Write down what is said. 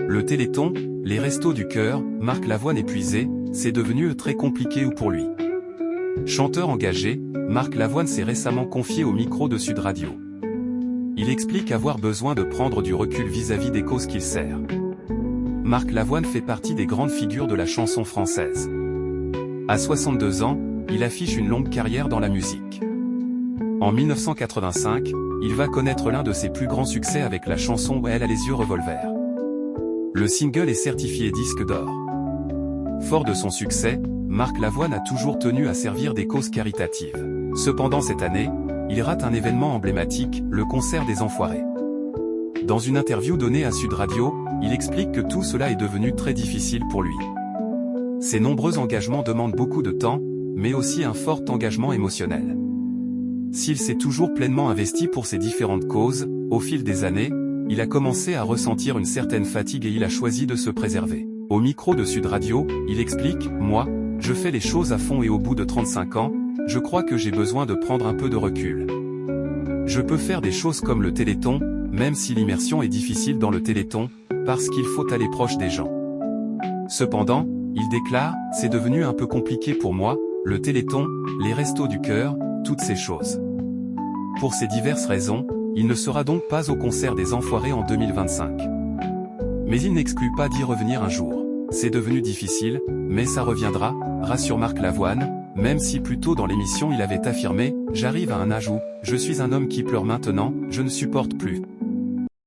Le Téléthon, les Restos du Cœur, Marc Lavoine épuisé, c'est devenu très compliqué pour lui. Chanteur engagé, Marc Lavoine s'est récemment confié au micro de Sud Radio. Il explique avoir besoin de prendre du recul vis-à-vis des causes qu'il sert. Marc Lavoine fait partie des grandes figures de la chanson française. À 62 ans, il affiche une longue carrière dans la musique. En 1985, il va connaître l'un de ses plus grands succès avec la chanson « Elle a les yeux revolver ». Le single est certifié disque d'or. Fort de son succès, Marc Lavoine a toujours tenu à servir des causes caritatives. Cependant cette année, il rate un événement emblématique, le concert des Enfoirés. Dans une interview donnée à Sud Radio, il explique que tout cela est devenu très difficile pour lui. Ses nombreux engagements demandent beaucoup de temps, mais aussi un fort engagement émotionnel. S'il s'est toujours pleinement investi pour ces différentes causes, au fil des années, il a commencé à ressentir une certaine fatigue et il a choisi de se préserver. Au micro de Sud Radio, il explique « Moi, je fais les choses à fond et au bout de 35 ans, je crois que j'ai besoin de prendre un peu de recul. Je peux faire des choses comme le Téléthon, même si l'immersion est difficile dans le Téléthon, parce qu'il faut aller proche des gens. Cependant, il déclare « C'est devenu un peu compliqué pour moi, le Téléthon, les Restos du Cœur, toutes ces choses. » Pour ces diverses raisons, il ne sera donc pas au concert des Enfoirés en 2025. Mais il n'exclut pas d'y revenir un jour. C'est devenu difficile, mais ça reviendra, rassure Marc Lavoine, même si plus tôt dans l'émission il avait affirmé « J'arrive à un âge où, je suis un homme qui pleure maintenant, je ne supporte plus. »